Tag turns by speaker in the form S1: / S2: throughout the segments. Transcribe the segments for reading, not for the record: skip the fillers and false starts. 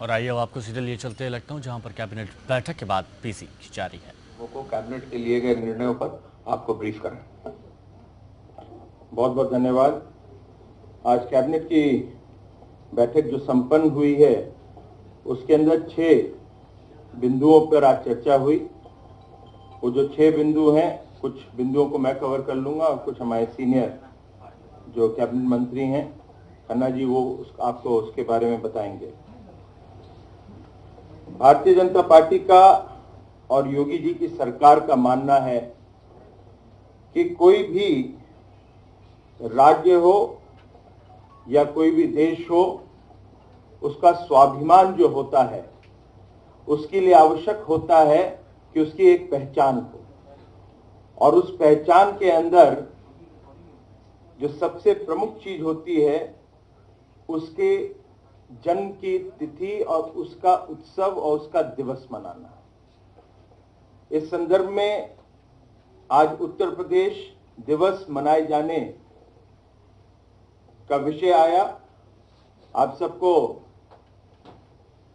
S1: और आइए अब आपको सीधे लिए चलते हैं लखनऊ, जहां पर कैबिनेट बैठक के बाद पीसी जारी है।
S2: वो कैबिनेट के लिए गए निर्णयों पर आपको ब्रीफ करें। बहुत बहुत धन्यवाद। आज कैबिनेट की बैठक जो संपन्न हुई है उसके अंदर 6 बिंदुओं पर आज चर्चा हुई। वो जो 6 बिंदु हैं, कुछ बिंदुओं को मैं कवर कर लूंगा और कुछ हमारे सीनियर जो कैबिनेट मंत्री हैं खन्ना जी वो आपको उसके बारे में बताएंगे। भारतीय जनता पार्टी का और योगी जी की सरकार का मानना है कि कोई भी राज्य हो या कोई भी देश हो, उसका स्वाभिमान जो होता है उसके लिए आवश्यक होता है कि उसकी एक पहचान हो, और उस पहचान के अंदर जो सबसे प्रमुख चीज होती है उसके जन्म की तिथि और उसका उत्सव और उसका दिवस मनाना। इस संदर्भ में आज उत्तर प्रदेश दिवस मनाए जाने का विषय आया। आप सबको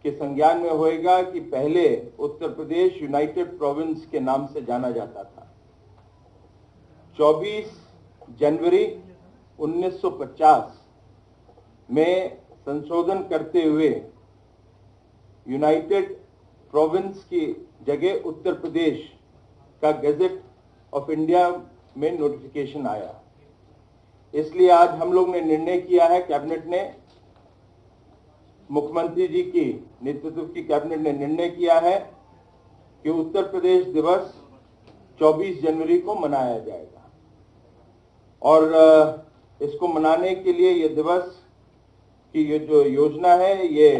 S2: के संज्ञान में होएगा कि पहले उत्तर प्रदेश यूनाइटेड प्रोविंस के नाम से जाना जाता था। 24 जनवरी 1950 में संशोधन करते हुए यूनाइटेड प्रोविंस की जगह उत्तर प्रदेश का गैजेट ऑफ इंडिया में नोटिफिकेशन आया। इसलिए आज हम लोग ने निर्णय किया है, कैबिनेट ने, मुख्यमंत्री जी की नेतृत्व की कैबिनेट ने निर्णय किया है कि उत्तर प्रदेश दिवस 24 जनवरी को मनाया जाएगा। और इसको मनाने के लिए ये दिवस की ये जो योजना है ये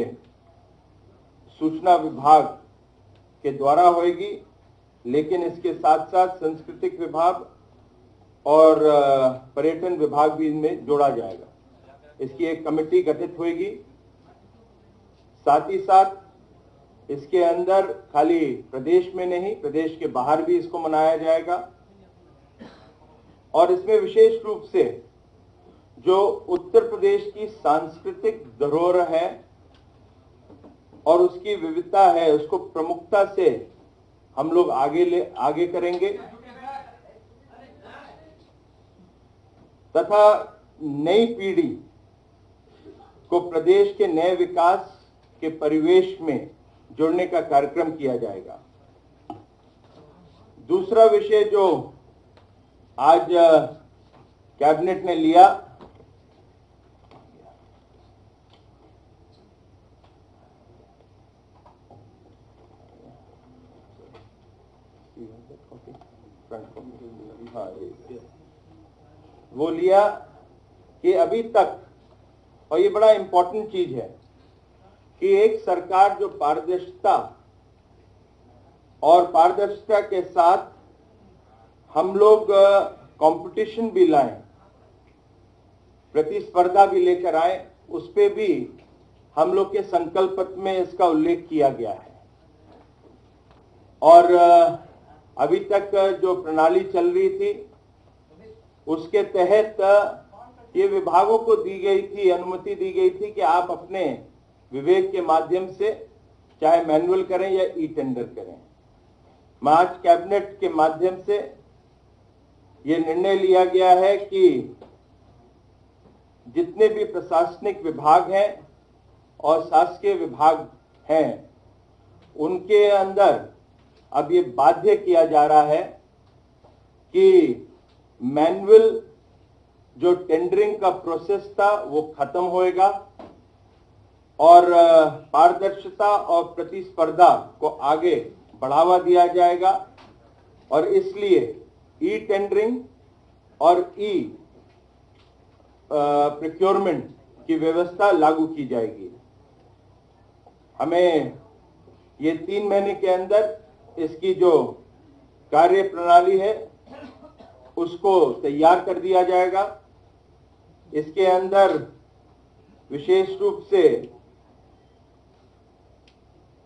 S2: सूचना विभाग के द्वारा होगी, लेकिन इसके साथ साथ सांस्कृतिक विभाग और पर्यटन विभाग भी इनमें जोड़ा जाएगा। इसकी एक कमेटी गठित होगी। साथ ही साथ इसके अंदर खाली प्रदेश में नहीं, प्रदेश के बाहर भी इसको मनाया जाएगा। और इसमें विशेष रूप से जो उत्तर प्रदेश की सांस्कृतिक धरोहर है और उसकी विविधता है उसको प्रमुखता से हम लोग आगे करेंगे, तथा नई पीढ़ी को प्रदेश के नए विकास के परिवेश में जोड़ने का कार्यक्रम किया जाएगा। दूसरा विषय जो आज कैबिनेट ने लिया, वो लिया कि अभी तक, और ये बड़ा इंपॉर्टेंट चीज है, कि एक सरकार जो पारदर्शिता और पारदर्शिता के साथ हम लोग कंपटीशन भी लाएं, प्रतिस्पर्धा भी लेकर आए, उस पे भी हम लोग के संकल्प पत्र में इसका उल्लेख किया गया है। और अभी तक जो प्रणाली चल रही थी उसके तहत ये विभागों को दी गई थी, अनुमति दी गई थी कि आप अपने विवेक के माध्यम से चाहे मैनुअल करें या ई टेंडर करें। मैं आज कैबिनेट के माध्यम से ये निर्णय लिया गया है कि जितने भी प्रशासनिक विभाग हैं और शासकीय विभाग हैं उनके अंदर अब ये बाध्य किया जा रहा है कि मैनुअल जो टेंडरिंग का प्रोसेस था वो खत्म होएगा और पारदर्शिता और प्रतिस्पर्धा को आगे बढ़ावा दिया जाएगा। और इसलिए ई टेंडरिंग और ई प्रोक्योरमेंट की व्यवस्था लागू की जाएगी। हमें ये 3 महीने के अंदर इसकी जो कार्य प्रणाली है उसको तैयार कर दिया जाएगा। इसके अंदर विशेष रूप से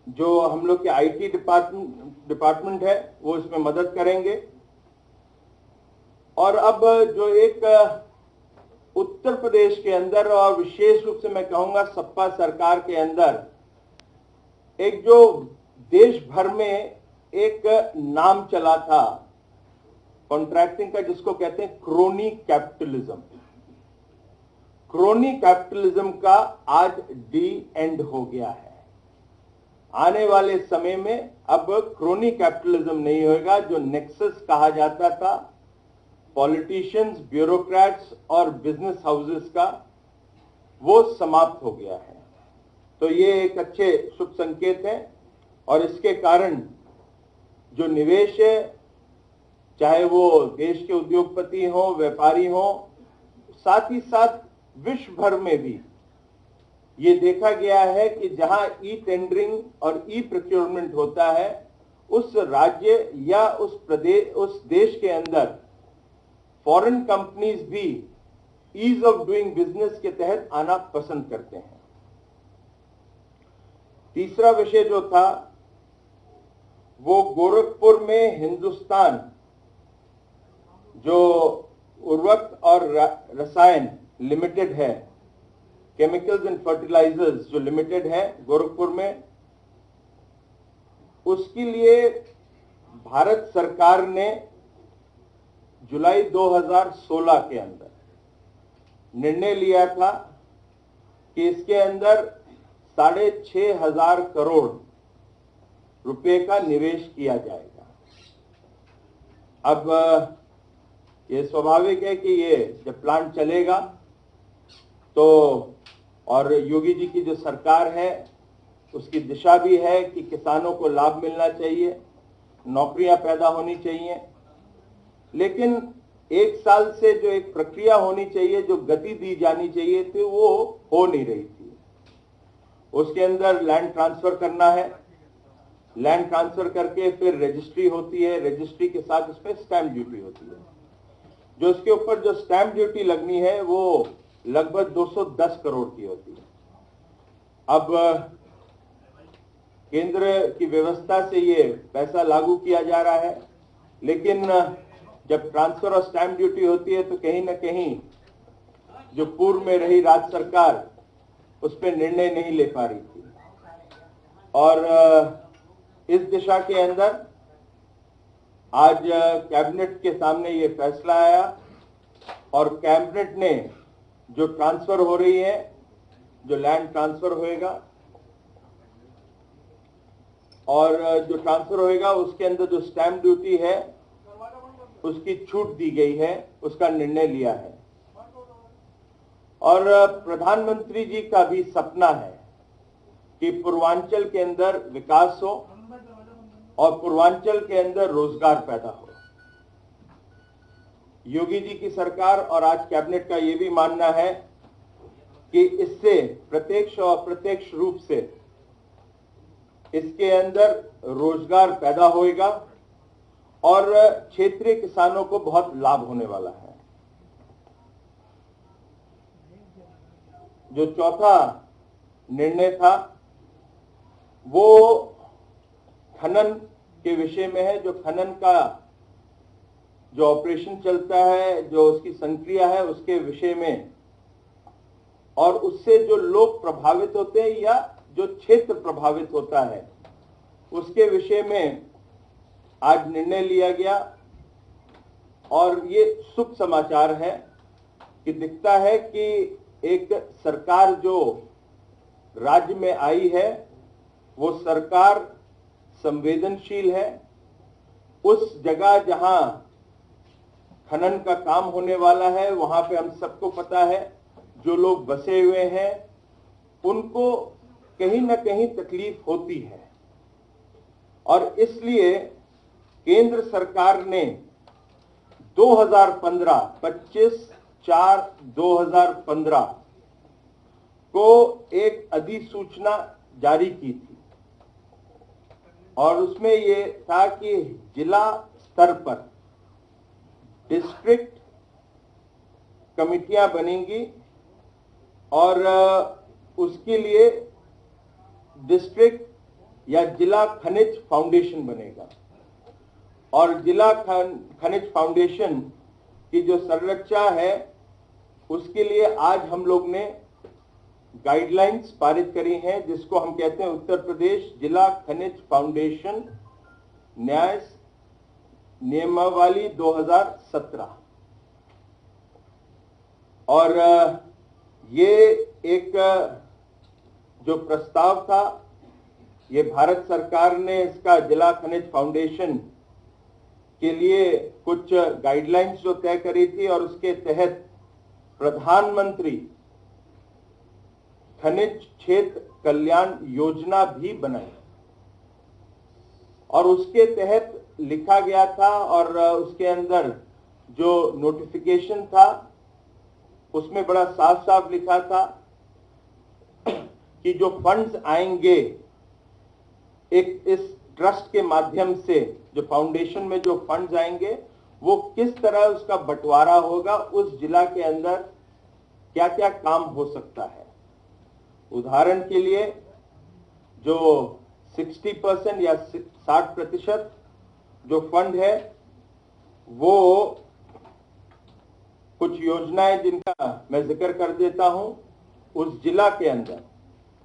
S2: जो हम लोग के आईटी डिपार्टमेंट है वो इसमें मदद करेंगे। और अब जो एक उत्तर प्रदेश के अंदर और विशेष रूप से मैं कहूंगा सपा सरकार के अंदर एक जो देश भर में एक नाम चला था कॉन्ट्रैक्टिंग का, जिसको कहते हैं क्रोनी कैपिटलिज्म। क्रोनी कैपिटलिज्म का आज डी एंड हो गया है। आने वाले समय में अब क्रोनी कैपिटलिज्म नहीं होगा। जो नेक्सस कहा जाता था पॉलिटिशियंस, ब्यूरोक्रेट्स और बिजनेस हाउसेस का, वो समाप्त हो गया है। तो ये एक अच्छे शुभ संकेत है और इसके कारण जो निवेश है, चाहे वो देश के उद्योगपति हो, व्यापारी हो, साथ ही साथ विश्व भर में भी ये देखा गया है कि जहां ई टेंडरिंग और ई प्रोक्योरमेंट होता है, उस राज्य या उस प्रदेश, उस देश के अंदर फॉरेन कंपनीज भी ईज ऑफ डूइंग बिजनेस के तहत आना पसंद करते हैं। तीसरा विषय जो था वो गोरखपुर में हिंदुस्तान जो उर्वरक और रसायन लिमिटेड है, केमिकल्स एंड फर्टिलाइजर्स जो लिमिटेड है गोरखपुर में, उसके लिए भारत सरकार ने जुलाई 2016 के अंदर निर्णय लिया था कि इसके अंदर 6,500 करोड़ रुपए का निवेश किया जाएगा। अब ये स्वाभाविक है कि ये जब प्लांट चलेगा तो, और योगी जी की जो सरकार है उसकी दिशा भी है कि किसानों को लाभ मिलना चाहिए, नौकरियां पैदा होनी चाहिए, लेकिन 1 साल से जो एक प्रक्रिया होनी चाहिए, जो गति दी जानी चाहिए थी, वो हो नहीं रही थी। उसके अंदर लैंड ट्रांसफर करना है, लैंड ट्रांसफर करके फिर रजिस्ट्री होती है, रजिस्ट्री के साथ उसमें स्टैंप ड्यूटी होती है। जो उसके ऊपर जो स्टैंप ड्यूटी लगनी है वो लगभग 210 करोड़ की होती है। अब केंद्र की व्यवस्था से ये पैसा लागू किया जा रहा है, लेकिन जब ट्रांसफर और स्टैंप ड्यूटी होती है तो कहीं ना कहीं जो पूर्व में रही राज्य सरकार उस पर निर्णय नहीं ले पा रही थी। और इस दिशा के अंदर आज कैबिनेट के सामने ये फैसला आया और कैबिनेट ने जो ट्रांसफर हो रही है, जो लैंड ट्रांसफर होएगा और जो ट्रांसफर होएगा उसके अंदर जो स्टैंप ड्यूटी है उसकी छूट दी गई है, उसका निर्णय लिया है। और प्रधानमंत्री जी का भी सपना है कि पूर्वांचल के अंदर विकास हो और पूर्वांचल के अंदर रोजगार पैदा हो। योगी जी की सरकार और आज कैबिनेट का ये भी मानना है कि इससे प्रत्यक्ष और अप्रत्यक्ष रूप से इसके अंदर रोजगार पैदा होएगा और क्षेत्रीय किसानों को बहुत लाभ होने वाला है। जो चौथा निर्णय था वो खनन के विषय में है। जो खनन का जो ऑपरेशन चलता है, जो उसकी संक्रिया है, उसके विषय में और उससे जो लोग प्रभावित होते हैं या जो क्षेत्र प्रभावित होता है उसके विषय में आज निर्णय लिया गया। और ये शुभ समाचार है कि दिखता है कि एक सरकार जो राज्य में आई है वो सरकार संवेदनशील है। उस जगह जहां खनन का काम होने वाला है वहां पे हम सबको पता है जो लोग बसे हुए हैं उनको कहीं ना कहीं तकलीफ होती है और इसलिए केंद्र सरकार ने 25/4/2015 को एक अधिसूचना जारी की थी और उसमें ये था कि जिला स्तर पर डिस्ट्रिक्ट कमिटियां बनेंगी और उसके लिए डिस्ट्रिक्ट या जिला खनिज फाउंडेशन बनेगा और जिला खनिज फाउंडेशन की जो संरचना है उसके लिए आज हम लोग ने गाइडलाइंस पारित करी हैं, जिसको हम कहते हैं उत्तर प्रदेश जिला खनिज फाउंडेशन न्याय नियमावली 2017। और ये एक जो प्रस्ताव था, ये भारत सरकार ने इसका जिला खनिज फाउंडेशन के लिए कुछ गाइडलाइंस जो तय करी थी, और उसके तहत प्रधानमंत्री खनिज क्षेत्र कल्याण योजना भी बनाई, और उसके तहत लिखा गया था, और उसके अंदर जो नोटिफिकेशन था उसमें बड़ा साफ साफ लिखा था कि जो फंड्स आएंगे एक इस ट्रस्ट के माध्यम से, जो फाउंडेशन में जो फंड्स आएंगे वो किस तरह उसका बंटवारा होगा, उस जिला के अंदर क्या क्या काम हो सकता है। उदाहरण के लिए जो 60% या 60% जो फंड है, वो कुछ योजनाएं जिनका मैं जिक्र कर देता हूं। उस जिला के अंदर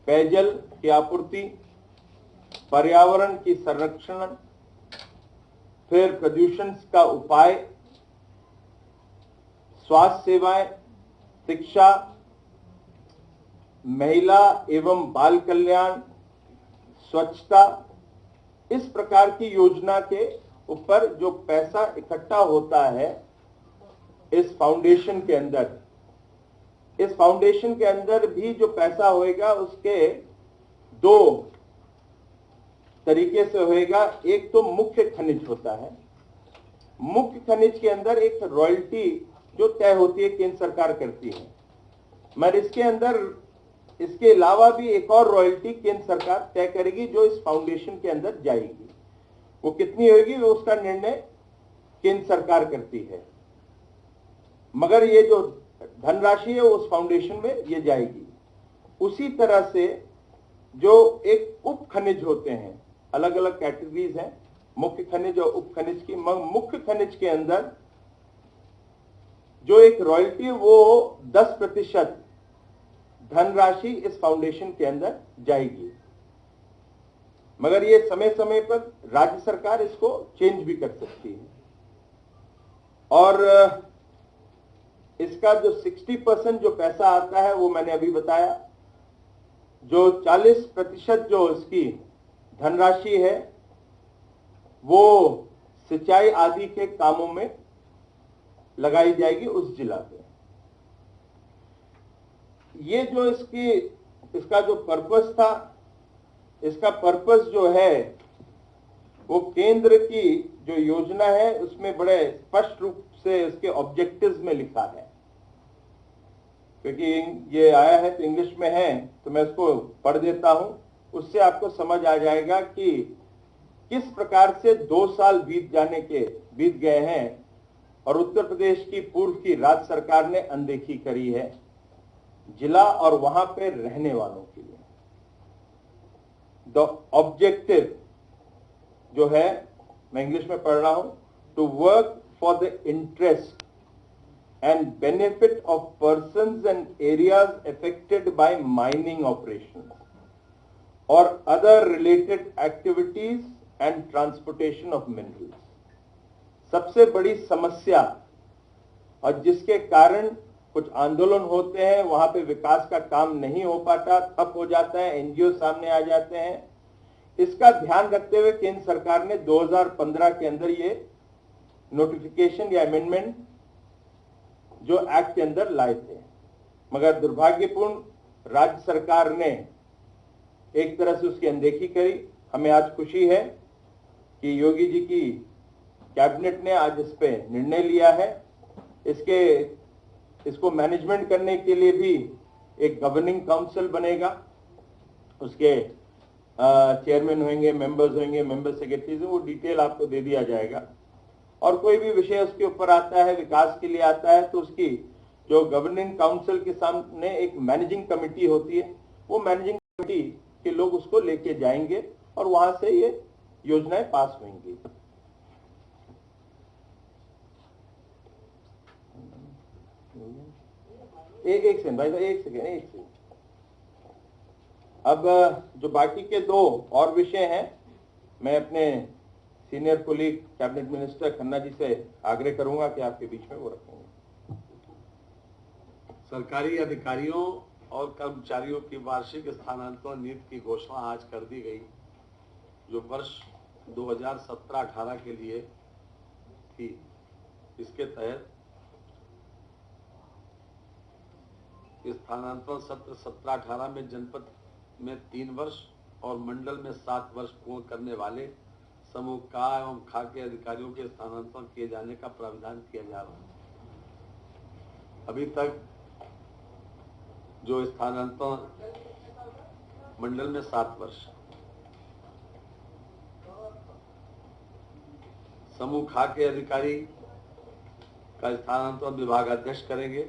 S2: पेयजल की आपूर्ति, पर्यावरण की संरक्षण, फिर प्रदूषण का उपाय, स्वास्थ्य सेवाएं, शिक्षा, महिला एवं बाल कल्याण, स्वच्छता, इस प्रकार की योजना के ऊपर जो पैसा इकट्ठा होता है इस फाउंडेशन के अंदर, इस फाउंडेशन के अंदर भी जो पैसा होएगा उसके दो तरीके से होएगा। एक तो मुख्य खनिज होता है, मुख्य खनिज के अंदर एक रॉयल्टी जो तय होती है केंद्र सरकार करती है, मगर इसके अंदर इसके अलावा भी एक और रॉयल्टी केंद्र सरकार तय करेगी जो इस फाउंडेशन के अंदर जाएगी। वो कितनी होगी वो उसका निर्णय केंद्र सरकार करती है, मगर ये जो धनराशि है वो उस फाउंडेशन में ये जाएगी। उसी तरह से जो एक उप खनिज होते हैं, अलग अलग कैटेगरीज हैं, मुख्य खनिज और उप खनिज की। मुख्य खनिज के अंदर जो एक रॉयल्टी वो 10% धनराशि इस फाउंडेशन के अंदर जाएगी, मगर ये समय समय पर राज्य सरकार इसको चेंज भी कर सकती है। और इसका जो 60% जो पैसा आता है वो मैंने अभी बताया। जो 40% जो इसकी धनराशि है वो सिंचाई आदि के कामों में लगाई जाएगी उस जिला पे। ये जो इसका जो पर्पस था, इसका पर्पस जो है वो केंद्र की जो योजना है उसमें बड़े स्पष्ट रूप से इसके ऑब्जेक्टिव्स में लिखा है। क्योंकि ये आया है तो इंग्लिश में है, तो मैं इसको पढ़ देता हूं, उससे आपको समझ आ जाएगा कि किस प्रकार से 2 साल बीत गए हैं और उत्तर प्रदेश की पूर्व की राज्य सरकार ने अनदेखी करी है जिला और वहां पे रहने वालों के लिए। द ऑब्जेक्टिव जो है, मैं इंग्लिश में पढ़ रहा हूं, to work for the interest and benefit of persons and areas affected by mining operations or other related activities and transportation of minerals। सबसे बड़ी समस्या और जिसके कारण कुछ आंदोलन होते हैं, वहां पे विकास का काम नहीं हो पाता, ठप हो जाता है, एनजीओ सामने आ जाते हैं, इसका ध्यान रखते हुए केंद्र सरकार ने 2015 के अंदर ये नोटिफिकेशन या अमेंडमेंट जो एक्ट के अंदर लाए थे। मगर दुर्भाग्यपूर्ण राज्य सरकार ने एक तरह से उसकी अनदेखी करी। हमें आज खुशी है कि योगी जी की कैबिनेट ने आज इस पे निर्णय लिया है। इसको मैनेजमेंट करने के लिए भी एक गवर्निंग काउंसिल बनेगा, उसके चेयरमैन होंगे, मेंबर्स होंगे, मेंबर सेक्रेटरीज, वो डिटेल आपको दे दिया जाएगा। और कोई भी विषय उसके ऊपर आता है, विकास के लिए आता है, तो उसकी जो गवर्निंग काउंसिल के सामने एक मैनेजिंग कमेटी होती है, वो मैनेजिंग कमेटी के लोग उसको लेके जाएंगे और वहां से ये योजनाएं पास होंगी। एक सेकंड भाई, एक सेकंड। अब जो बाकी के दो और विषय हैं, मैं अपने senior colleague cabinet minister Khanna ji से आग्रह करूंगा कि आपके बीच में वो रखेंगे।
S3: सरकारी अधिकारियों और कर्मचारियों की वार्षिक स्थानांतरण नीति की घोषणा आज कर दी गई, जो वर्ष 2017-18 के लिए थी। इसके तहत स्थानांतरण सत्र 17-18 में जनपद में 3 वर्ष और मंडल में 7 वर्ष पूर्ण करने वाले समूह का एवं खा के अधिकारियों के स्थानांतरण किए जाने का प्रावधान किया जा रहा है। अभी तक जो स्थानांतरण मंडल में 7 वर्ष, समूह खा के अधिकारी का स्थानांतरण विभागाध्यक्ष करेंगे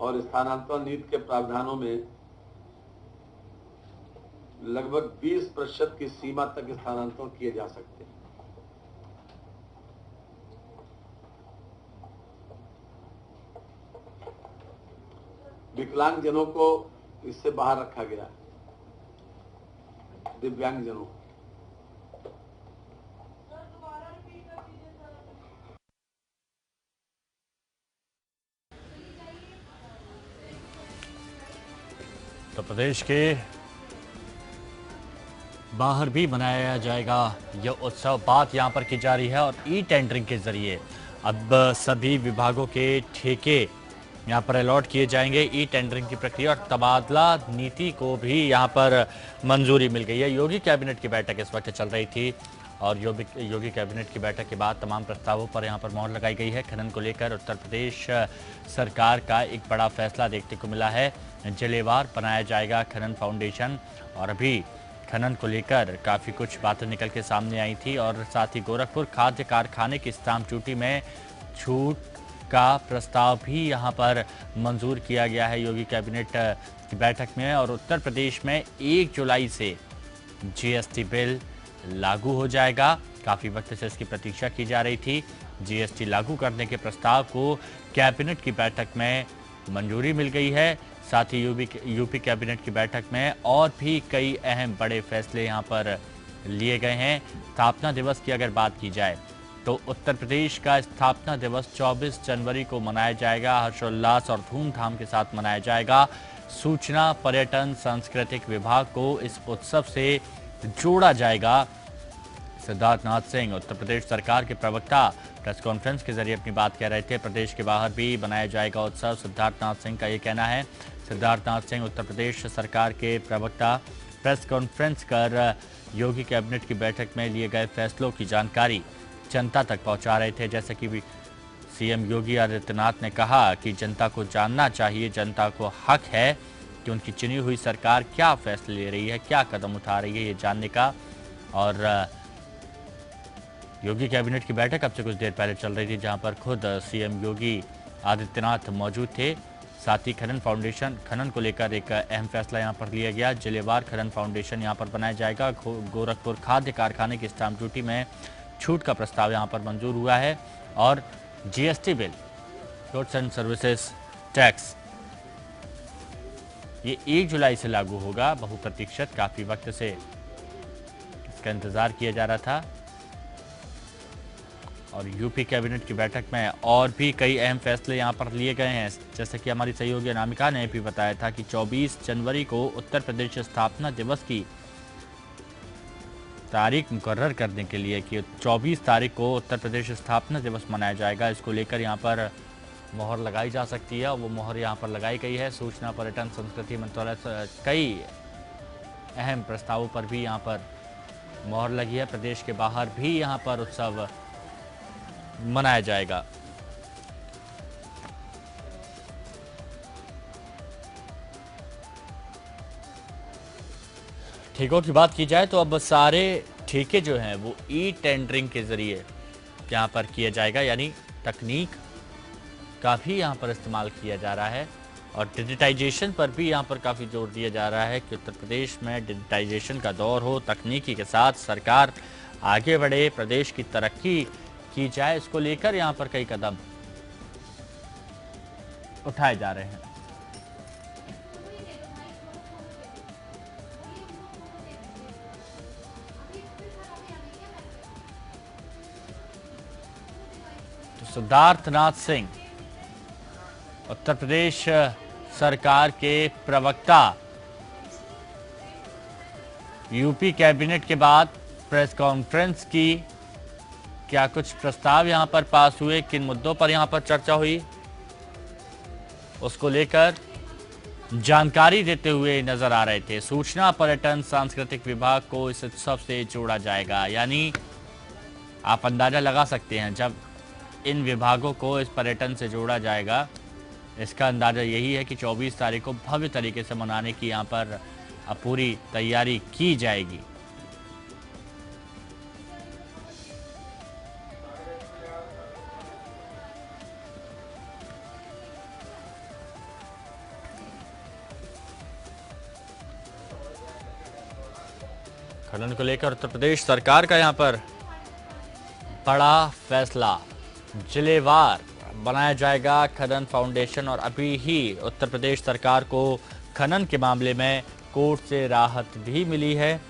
S3: और स्थानांतरण नीति के प्रावधानों में लगभग 20% की सीमा तक स्थानांतरण किए जा सकते हैं। विकलांगजनों को इससे बाहर रखा गया है, दिव्यांगजनों को।
S1: तो प्रदेश के बाहर भी मनाया जाएगा यह उत्सव, बात यहां पर की जा रही है। और ई टेंडरिंग के जरिए अब सभी विभागों के ठेके यहां पर अलॉट किए जाएंगे। ई टेंडरिंग की प्रक्रिया और तबादला नीति को भी यहां पर मंजूरी मिल गई है। योगी कैबिनेट की बैठक इस वक्त चल रही थी और योगी कैबिनेट की बैठक के बाद तमाम प्रस्तावों पर यहां पर मोहर लगाई गई है। खनन को लेकर उत्तर प्रदेश सरकार का एक बड़ा फैसला देखने को मिला है। जिलेवार बनाया जाएगा खनन फाउंडेशन, और अभी खनन को लेकर काफ़ी कुछ बातें निकल के सामने आई थी। और साथ ही गोरखपुर खाद्य कारखाने की स्टाम्प ड्यूटी में छूट का प्रस्ताव भी यहां पर मंजूर किया गया है योगी कैबिनेट की बैठक में। और उत्तर प्रदेश में 1 जुलाई से जीएसटी बिल लागू हो जाएगा। काफ़ी वक्त से इसकी प्रतीक्षा की जा रही थी। जीएसटी लागू करने के प्रस्ताव को कैबिनेट की बैठक में मंजूरी मिल गई है। साथ ही यूपी कैबिनेट की बैठक में और भी कई अहम बड़े फैसले यहां पर लिए गए हैं। स्थापना दिवस की अगर बात की जाए तो उत्तर प्रदेश का स्थापना दिवस 24 जनवरी को मनाया जाएगा। हर्षोल्लास और धूमधाम के साथ मनाया जाएगा। सूचना, पर्यटन, सांस्कृतिक विभाग को इस उत्सव से जोड़ा जाएगा। सिद्धार्थनाथ सिंह, उत्तर प्रदेश सरकार के प्रवक्ता, प्रेस कॉन्फ्रेंस के जरिए अपनी बात कह रहे थे। प्रदेश के बाहर भी बनाया जाएगा उत्सव, सिद्धार्थनाथ सिंह का ये कहना है। सिद्धार्थनाथ सिंह उत्तर प्रदेश सरकार के प्रवक्ता प्रेस कॉन्फ्रेंस कर योगी कैबिनेट की बैठक में लिए गए फैसलों की जानकारी जनता तक पहुंचा रहे थे। जैसे कि सीएम योगी आदित्यनाथ ने कहा कि जनता को जानना चाहिए, जनता को हक है कि उनकी चुनी हुई सरकार क्या फैसले ले रही है, क्या कदम उठा रही है, ये जानने का। और योगी कैबिनेट की बैठक अब से कुछ देर पहले चल रही थी, जहां पर खुद सीएम योगी आदित्यनाथ मौजूद थे। साथ ही खनन को लेकर एक अहम फैसला यहां पर लिया गया। जिलेवार खनन फाउंडेशन यहां पर बनाया जाएगा। गोरखपुर खाद्य कारखाने की स्टाम्प ड्यूटी में छूट का प्रस्ताव यहां पर मंजूर हुआ है। और GST bill, goods and services tax, ये 1 जुलाई से लागू होगा। बहुप्रतीक्षित, काफी वक्त से इसका इंतजार किया जा रहा था। और यूपी कैबिनेट की बैठक में और भी कई अहम फैसले यहां पर लिए गए हैं। जैसे कि हमारी सहयोगी अनामिका ने भी बताया था कि 24 जनवरी को उत्तर प्रदेश स्थापना दिवस की तारीख मुकर्रर करने के लिए कि 24 तारीख को उत्तर प्रदेश स्थापना दिवस मनाया जाएगा। इसको लेकर यहां पर मोहर लगाई जा सकती है। वो मोहर यहां पर लगाई गई है। सूचना, पर्यटन, संस्कृति मंत्रालय कई अहम प्रस्तावों पर भी यहां पर मोहर लगी है। प्रदेश के बाहर भी यहां पर उत्सव मनाया जाएगा। ठेकों की बात की जाए तो अब सारे ठेके जो हैं वो ई टेंडरिंग के जरिए यहाँ पर किया जाएगा, यानी तकनीक का भी यहाँ पर इस्तेमाल किया जा रहा है। और डिजिटाइजेशन पर भी यहाँ पर काफ़ी जोर दिया जा रहा है कि उत्तर प्रदेश में डिजिटाइजेशन का दौर हो, तकनीकी के साथ सरकार आगे बढ़े, प्रदेश की तरक्की की जाए। इसको लेकर यहाँ पर कई कदम उठाए जा रहे हैं। सिद्धार्थनाथ सिंह उत्तर प्रदेश सरकार के प्रवक्ता यूपी कैबिनेट के बाद प्रेस कॉन्फ्रेंस की। क्या कुछ प्रस्ताव यहां पर पास हुए, किन मुद्दों पर यहां पर चर्चा हुई, उसको लेकर जानकारी देते हुए नजर आ रहे थे। सूचना पर्यटन सांस्कृतिक विभाग को इस उत्सव से जोड़ा जाएगा। यानी आप अंदाजा लगा सकते हैं, जब इन विभागों को इस पर्यटन से जोड़ा जाएगा, इसका अंदाजा यही है कि 24 तारीख को भव्य तरीके से मनाने की यहां पर पूरी तैयारी की जाएगी। खनन को लेकर उत्तर प्रदेश सरकार का यहां पर बड़ा फैसला। जिलेवार बनाया जाएगा खनन फाउंडेशन और अभी ही उत्तर प्रदेश सरकार को खनन के मामले में कोर्ट से राहत भी मिली है।